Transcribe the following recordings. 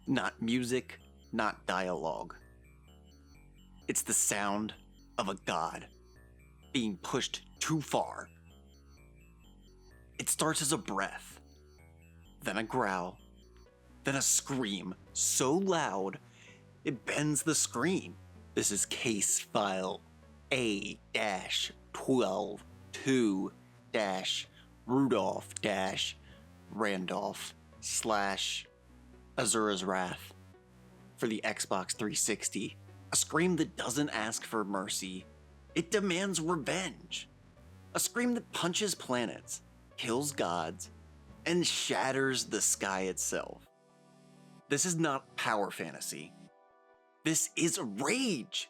Not music, not dialogue. It's the sound of a god being pushed too far. It starts as a breath, then a growl, then a scream so loud it bends the screen. This is case file A-12-2-Rudolph-Randolph/Asuras Wrath for the Xbox 360. A scream that doesn't ask for mercy. It demands revenge. A scream that punches planets, kills gods, and shatters the sky itself. This is not power fantasy. This is rage,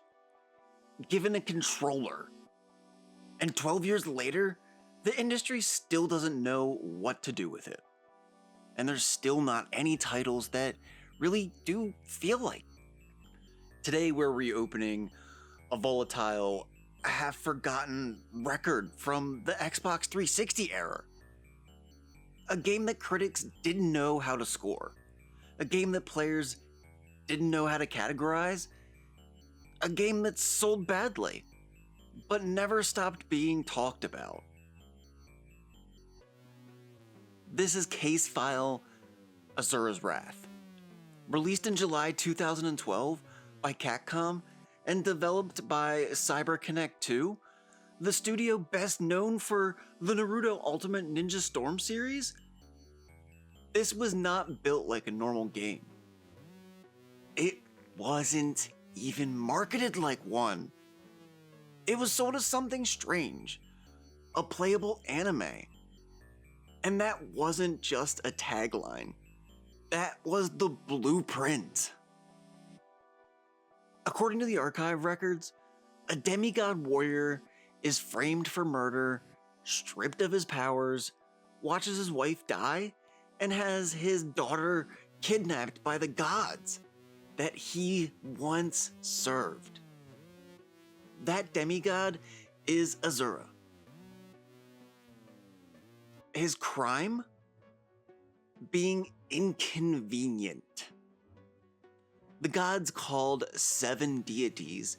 given a controller. And 12 years later, the industry still doesn't know what to do with it. And there's still not any titles that really do feel like. Today we're reopening a volatile, half-forgotten record from the Xbox 360 era. A game that critics didn't know how to score. A game that players didn't know how to categorize. A game that sold badly, but never stopped being talked about. This is Case File Asuras Wrath. Released in July 2012 by Capcom and developed by CyberConnect 2, the studio best known for the Naruto Ultimate Ninja Storm series. This was not built like a normal game. It wasn't even marketed like one. It was sold as something strange, a playable anime. And that wasn't just a tagline. That was the blueprint. According to the archive records, a demigod warrior is framed for murder, stripped of his powers, watches his wife die, and has his daughter kidnapped by the gods that he once served. That demigod is Asura. His crime? Being inconvenient. The gods, called seven deities,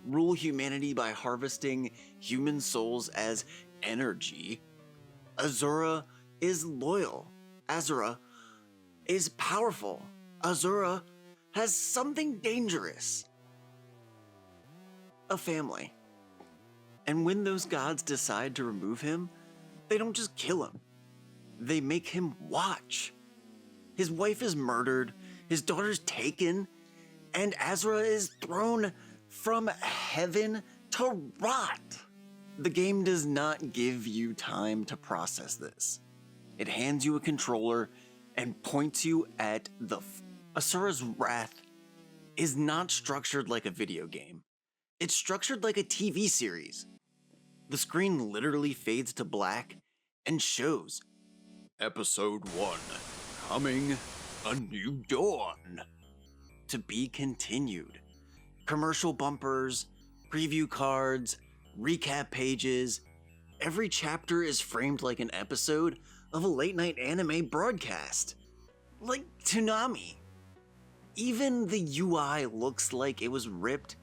rule humanity by harvesting human souls as energy. Asura is loyal. Asura is powerful. Asura has something dangerous. A family. And when those gods decide to remove him, they don't just kill him. They make him watch. His wife is murdered, his daughter's taken, and Asura is thrown from heaven to rot. The game does not give you time to process this. It hands you a controller and points you at the Asura's Wrath is not structured like a video game. It's structured like a TV series. The screen literally fades to black and shows Episode 1, Coming, a New Dawn. To be continued. Commercial bumpers, preview cards, recap pages. Every chapter is framed like an episode of a late-night anime broadcast. Like Toonami. Even the UI looks like it was ripped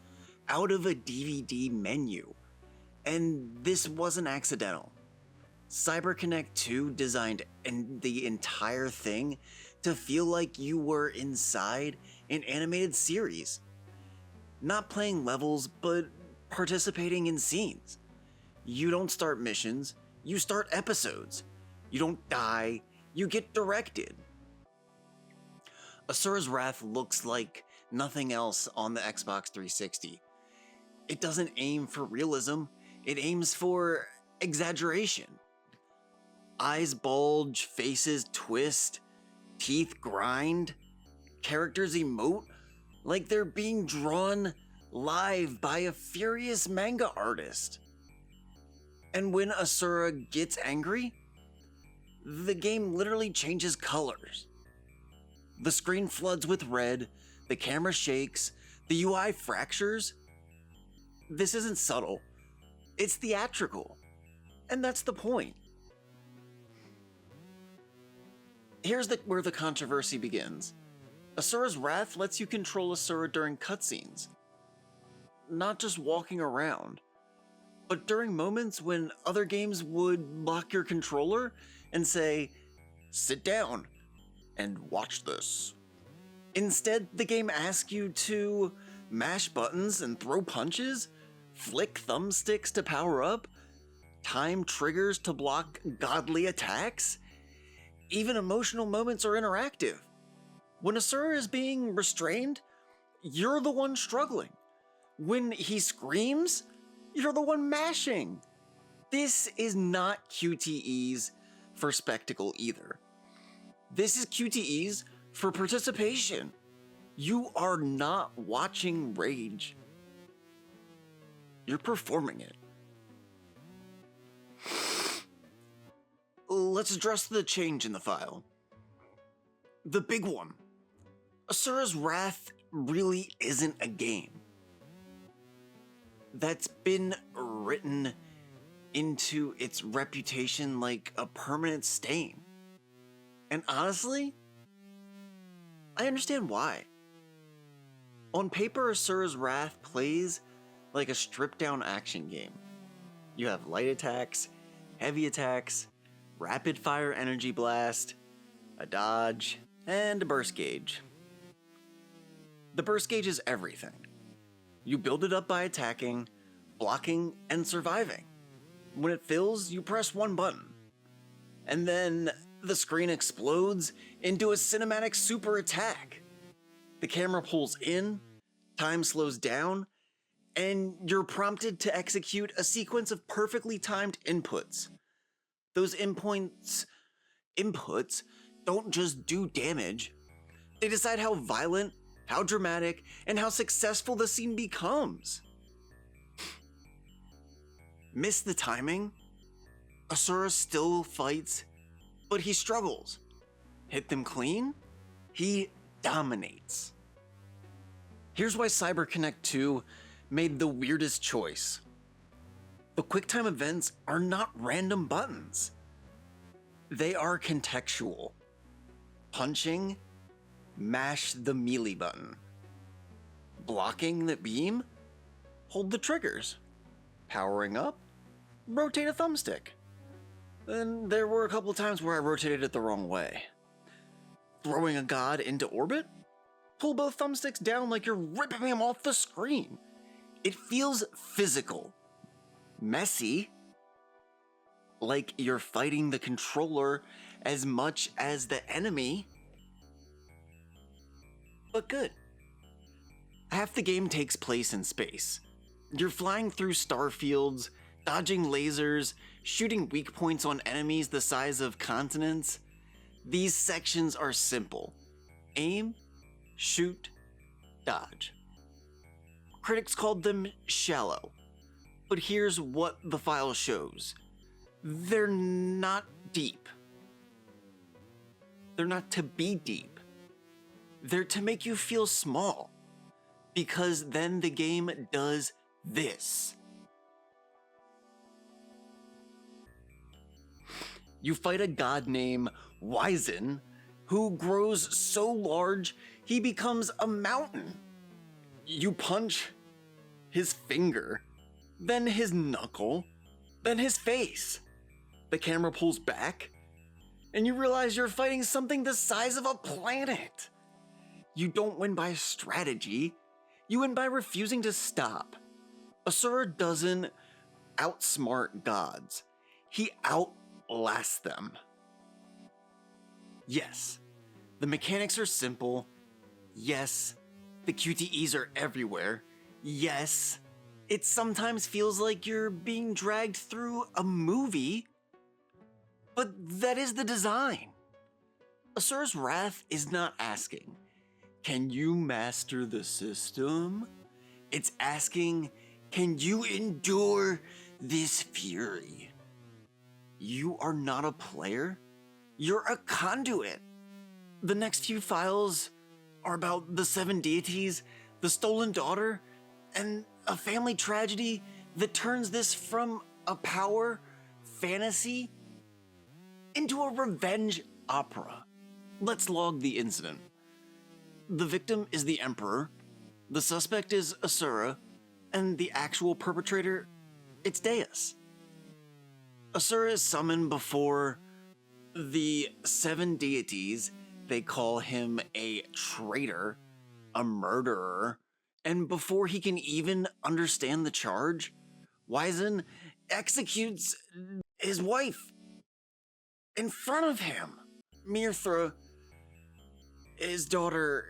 out of a DVD menu. And this wasn't accidental. CyberConnect 2 designed the entire thing to feel like you were inside an animated series. Not playing levels, but participating in scenes. You don't start missions, you start episodes. You don't die, you get directed. Asura's Wrath looks like nothing else on the Xbox 360. It doesn't aim for realism, it aims for exaggeration. Eyes bulge, faces twist, teeth grind, characters emote like they're being drawn live by a furious manga artist. And when Asura gets angry, the game literally changes colors. The screen floods with red, the camera shakes, the UI fractures. This isn't subtle, it's theatrical, and that's the point. Here's where the controversy begins. Asura's Wrath lets you control Asura during cutscenes, not just walking around, but during moments when other games would lock your controller and say, sit down and watch this. Instead, the game asks you to mash buttons and throw punches, flick thumbsticks to power up, time triggers to block godly attacks. Even emotional moments are interactive. When Asura is being restrained, you're the one struggling. When he screams, you're the one mashing. This is not QTEs for spectacle either. This is QTEs for participation. You are not watching rage. You're performing it. Let's address the change in the file. The big one. Asura's Wrath really isn't a game. That's been written into its reputation like a permanent stain. And honestly, I understand why. On paper, Asura's Wrath plays like a stripped-down action game. You have light attacks, heavy attacks, rapid-fire energy blast, a dodge, and a burst gauge. The burst gauge is everything. You build it up by attacking, blocking, and surviving. When it fills, you press one button. And then the screen explodes into a cinematic super attack. The camera pulls in, time slows down, and you're prompted to execute a sequence of perfectly timed inputs. Those inputs don't just do damage, they decide how violent, how dramatic, and how successful the scene becomes. Miss the timing? Asura still fights, but he struggles. Hit them clean? He dominates. Here's why CyberConnect 2 made the weirdest choice. The QuickTime events are not random buttons. They are contextual. Punching, mash the melee button. Blocking the beam, hold the triggers. Powering up, rotate a thumbstick. And there were a couple of times where I rotated it the wrong way. Throwing a god into orbit, pull both thumbsticks down like you're ripping them off the screen. It feels physical. Messy, like you're fighting the controller as much as the enemy, but good. Half the game takes place in space. You're flying through star fields, dodging lasers, shooting weak points on enemies the size of continents. These sections are simple. Aim, shoot, dodge. Critics called them shallow, but here's what the file shows. They're not deep. They're not to be deep. They're to make you feel small, because then the game does this. You fight a god named Wizen, who grows so large he becomes a mountain. You punch his finger, then his knuckle, then his face. The camera pulls back, and you realize you're fighting something the size of a planet. You don't win by strategy, you win by refusing to stop. Asura doesn't outsmart gods, he outlasts them. Yes, the mechanics are simple. Yes, the QTEs are everywhere. Yes, it sometimes feels like you're being dragged through a movie, but that is the design. Asura's Wrath is not asking, can you master the system? It's asking, can you endure this fury? You are not a player, you're a conduit. The next few files are about the 7 deities, the stolen daughter, and a family tragedy that turns this from a power fantasy into a revenge opera. Let's log the incident. The victim is the Emperor, the suspect is Asura, and the actual perpetrator, it's Deus. Asura is summoned before the 7 deities. They call him a traitor, a murderer, and before he can even understand the charge, Wyzen executes his wife in front of him. Mirthra, his daughter,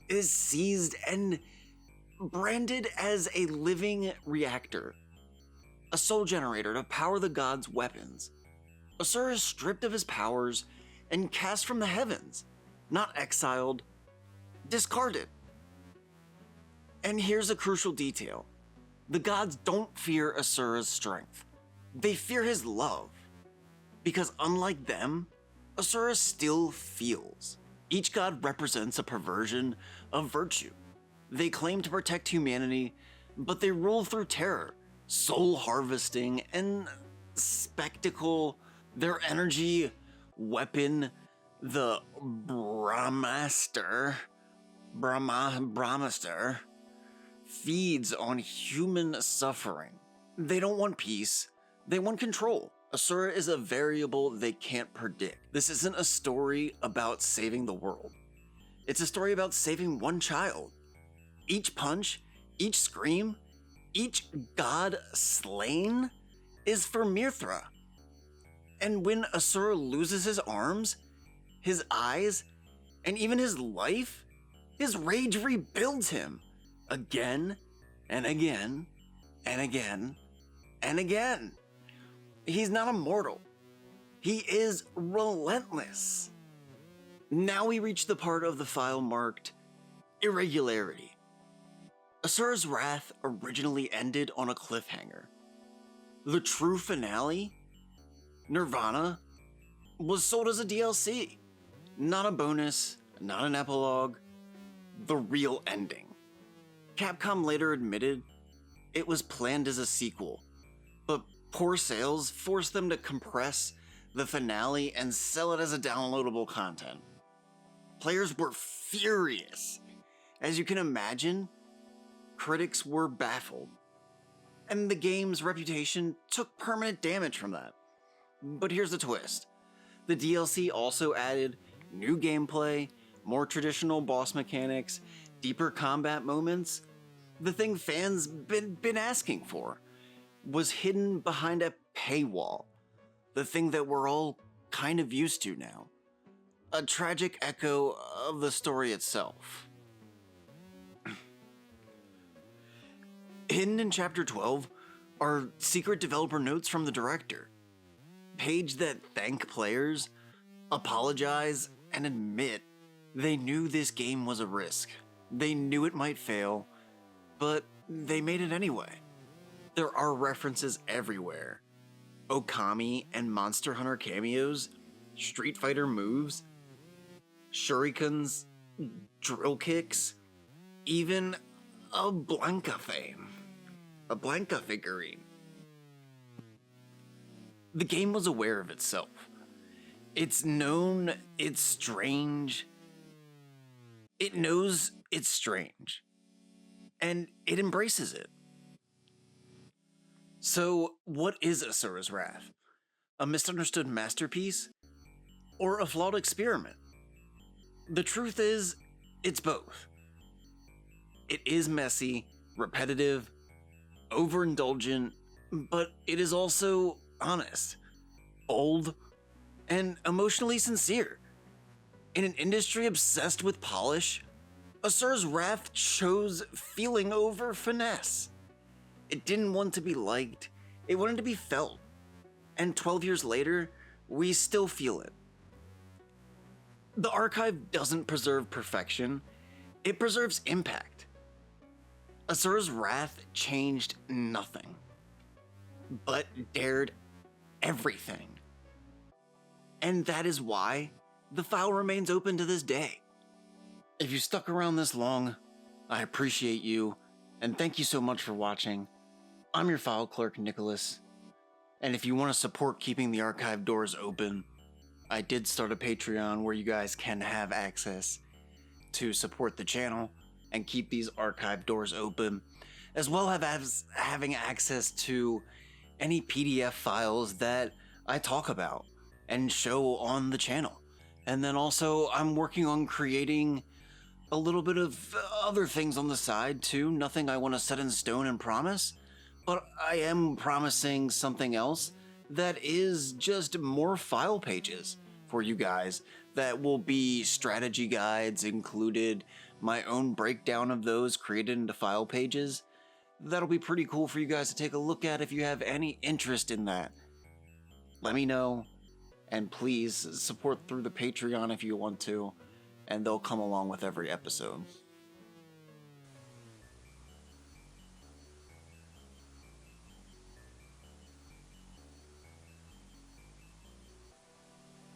is seized and branded as a living reactor, a soul generator to power the gods' weapons. Asura is stripped of his powers and cast from the heavens, not exiled, discarded. And here's a crucial detail. The gods don't fear Asura's strength. They fear his love. Because unlike them, Asura still feels. Each god represents a perversion of virtue. They claim to protect humanity, but they rule through terror, soul harvesting, and spectacle. Their energy weapon, the Brahmaster, feeds on human suffering. They don't want peace, they want control. Asura is a variable they can't predict. This isn't a story about saving the world. It's a story about saving one child. Each punch, each scream, each god slain is for Mirthra. And when Asura loses his arms, his eyes, and even his life, his rage rebuilds him again and again and again and again. He's not immortal. He is relentless. Now we reach the part of the file marked irregularity. Asura's Wrath originally ended on a cliffhanger. The true finale, Nirvana, was sold as a DLC, not a bonus, not an epilogue, the real ending. Capcom later admitted it was planned as a sequel, but poor sales forced them to compress the finale and sell it as a downloadable content. Players were furious. As you can imagine, critics were baffled, and the game's reputation took permanent damage from that. But here's the twist. The DLC also added new gameplay, more traditional boss mechanics, deeper combat moments. The thing fans been asking for was hidden behind a paywall. The thing that we're all kind of used to now. A tragic echo of the story itself. Hidden in Chapter 12 are secret developer notes from the director. Page that thank players, apologize, and admit they knew this game was a risk. They knew it might fail, but they made it anyway. There are references everywhere. Okami and Monster Hunter cameos, Street Fighter moves, shurikens, drill kicks, even a Blanca figurine. The game was aware of itself. It's known it's strange. It knows it's strange. And it embraces it. So, what is Asura's Wrath? A misunderstood masterpiece? Or a flawed experiment? The truth is, it's both. It is messy, repetitive, overindulgent, but it is also honest, bold, and emotionally sincere. In an industry obsessed with polish, Asura's Wrath chose feeling over finesse. It didn't want to be liked, it wanted to be felt. And 12 years later, we still feel it. The archive doesn't preserve perfection, it preserves impact. Asura's Wrath changed nothing, but dared everything. And that is why the file remains open to this day. If you stuck around this long, I appreciate you, and thank you so much for watching. I'm your file clerk, Nicholas, and if you want to support keeping the archive doors open, I did start a Patreon where you guys can have access to support the channel and keep these archive doors open, as well as having access to any PDF files that I talk about and show on the channel. And then also, I'm working on creating a little bit of other things on the side too. Nothing I want to set in stone and promise, but I am promising something else that is just more file pages for you guys that will be strategy guides included, my own breakdown of those created into file pages. That'll be pretty cool for you guys to take a look at if you have any interest in that. Let me know, and please support through the Patreon if you want to, and they'll come along with every episode.